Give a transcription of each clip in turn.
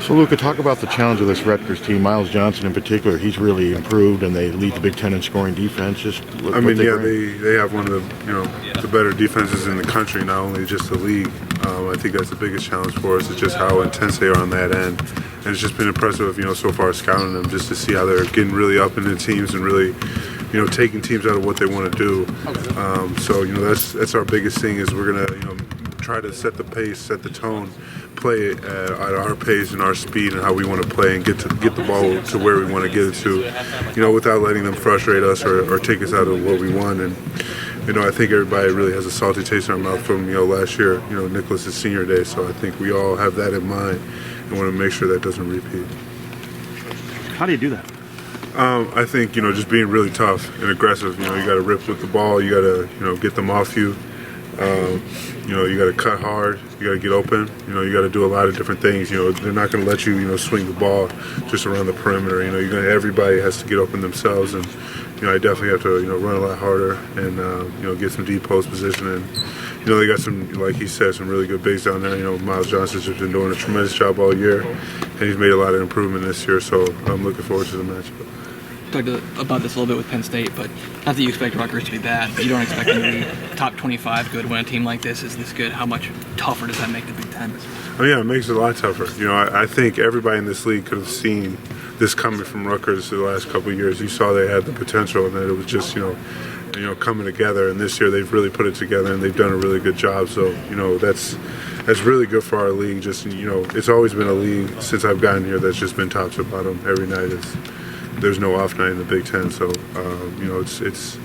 So, Luca, talk about the challenge of this Rutgers team. Miles Johnson in particular, he's really improved, and they lead the Big Ten in scoring defense. Just they have one of the better defenses in the country, not only just the league. I think that's the biggest challenge for us. Is just how intense they are on that end, and it's just been impressive, so far scouting them, just to see how they're getting really up into teams and really, taking teams out of what they want to do. So that's our biggest thing is we're gonna try to set the pace, set the tone, play at our pace and our speed and how we want to play and get the ball to where we want to get it to, without letting them frustrate us or take us out of what we want. And I think everybody really has a salty taste in our mouth from last year, Nicholas' senior day. So I think we all have that in mind and want to make sure that doesn't repeat. How do you do that? I think just being really tough and aggressive. You got to rip with the ball. You got to get them off you. You got to cut hard. You got to get open. You got to do a lot of different things. They're not going to let you swing the ball just around the perimeter. Everybody has to get open themselves, and I definitely have to run a lot harder and get some deep post position. And they got some, like he said, some really good bigs down there. Miles Johnson's just been doing a tremendous job all year, and he's made a lot of improvement this year. So I'm looking forward to the matchup. Talked about this a little bit with Penn State, but not that you expect Rutgers to be bad, but you don't expect them to be top 25 good when a team like this is this good. How much tougher does that make the Big Ten? Oh yeah, it makes it a lot tougher. I think everybody in this league could have seen this coming from Rutgers the last couple of years. You saw they had the potential, and that it was just coming together. And this year they've really put it together, and they've done a really good job. So that's really good for our league. Just it's always been a league since I've gotten here that's just been top to bottom every night. There's no off night in the Big Ten, so it's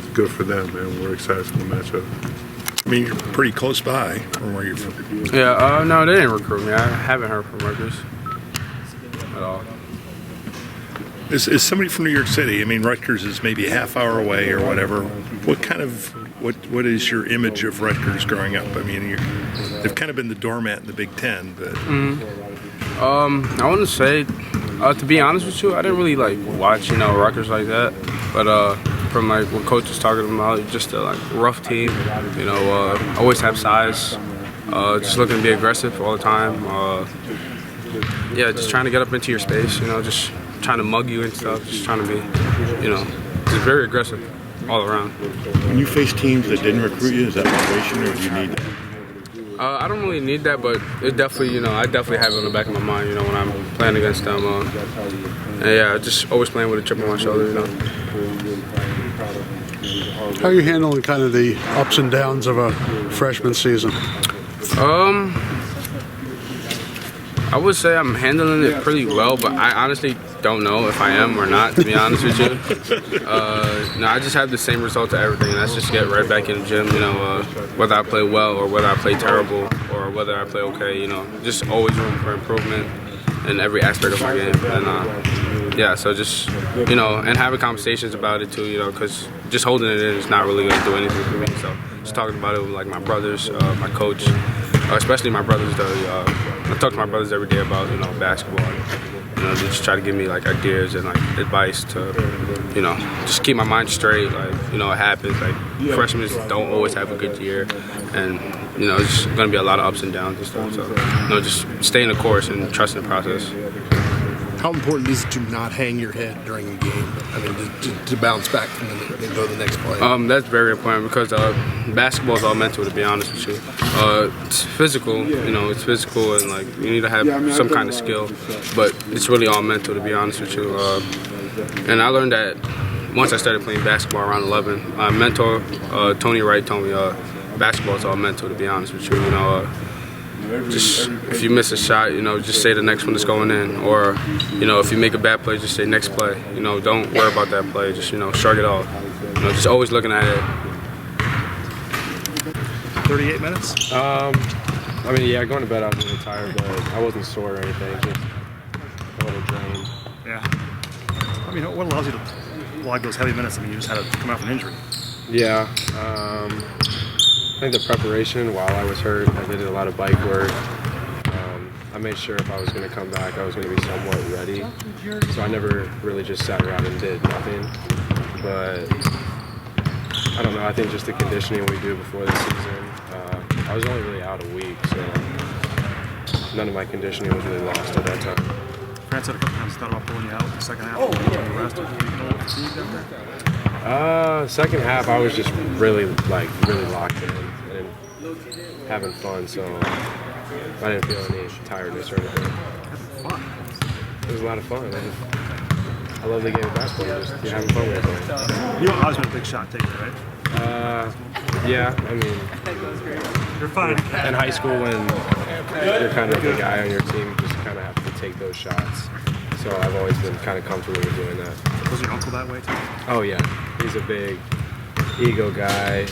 good for them, and we're excited for the matchup. I mean, you're pretty close by from where you're from. Yeah, no, they didn't recruit me. I haven't heard from Rutgers at all. Is somebody from New York City? I mean, Rutgers is maybe a half hour away or whatever. What is your image of Rutgers growing up? I mean, they've kind of been the doormat in the Big Ten, but. I want to say, to be honest with you, I didn't really watch Rutgers like that. But from what coach was talking about, just a rough team. Always have size. Just looking to be aggressive all the time. Just trying to get up into your space. Just trying to mug you and stuff. Just trying to be, just very aggressive all around. When you face teams that didn't recruit you, is that motivation, or do you need that? I don't really need that, but it definitely, I definitely have it on the back of my mind, when I'm playing against them. Just always playing with a chip on my shoulder, How are you handling kind of the ups and downs of a freshman season? I would say I'm handling it pretty well, but I honestly don't know if I am or not, to be honest with you. No, I just have the same result to everything, and that's just get right back in the gym, whether I play well or whether I play terrible or whether I play okay, just always room for improvement in every aspect of my game. And so just, and having conversations about it too, because just holding it in is not really going to do anything for me. So just talking about it with my brothers, my coach, especially my brothers. I talk to my brothers every day about basketball. And, they just try to give me ideas and advice to just keep my mind straight. It happens. Freshmen don't always have a good year, and it's going to be a lot of ups and downs and stuff. So just stay in the course and trust in the process. How important is it to not hang your head during a game? I mean, to bounce back and go to the next play? That's very important because basketball is all mental, to be honest with you. It's physical, it's physical, and you need to have some kind of skill, but it's really all mental, to be honest with you. And I learned that once I started playing basketball around 11. My mentor, Tony Wright, told me basketball is all mental, to be honest with you. Just if you miss a shot, just say the next one is going in, or if you make a bad play, just say next play. Don't worry about that play. Just shrug it off. Just always looking at it. 38 minutes. Going to bed I was really tired, but I wasn't sore or anything. Just a little drained. Yeah. I mean, what allows you to log those heavy minutes? I mean, you just had to come out from injury. Yeah. I think the preparation while I was hurt, I did a lot of bike work. I made sure if I was going to come back, I was going to be somewhat ready. So I never really just sat around and did nothing. But I don't know, I think just the conditioning we do before the season, I was only really out a week, so none of my conditioning was really lost at that time. France had a couple times thought about pulling you out in the second half. The rest of the fatigued out there. Second half, I was just really locked in and having fun, so I didn't feel any tiredness or anything. Having fun. It was a lot of fun. I love the game of basketball. You're having fun with it. You've always been a big shot taker, right? Yeah, I mean, You're fine. in high school when you're kind of the guy on your team, you just kind of have to take those shots. So I've always been kind of comfortable with doing that. Was your uncle that way too? Oh yeah, he's a big ego guy.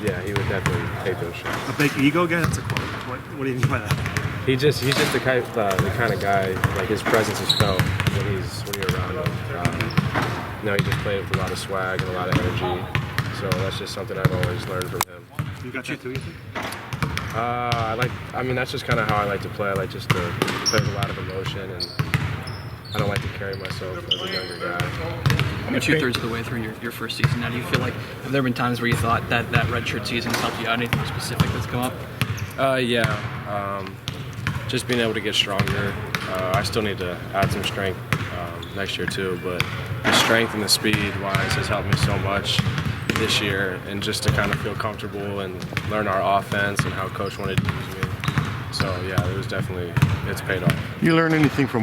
Yeah, he would definitely take those shots. A big ego guy? That's a quote. What do you mean by that? He's just the kind of guy. Like his presence is felt when you're around him. He just played with a lot of swag and a lot of energy. So that's just something I've always learned from him. You got that too, you think? That's just kind of how I like to play. I like just to play with a lot of emotion, and I don't like to carry myself as a younger guy. You're 2/3 of the way through your first season. Now, do you feel like, have there been times where you thought that redshirt season has helped you out? Anything specific that's come up? Just being able to get stronger. I still need to add some strength next year too, but the strength and the speed-wise has helped me so much this year, and just to kind of feel comfortable and learn our offense and how Coach wanted to use me. So yeah, it's paid off. You learn anything from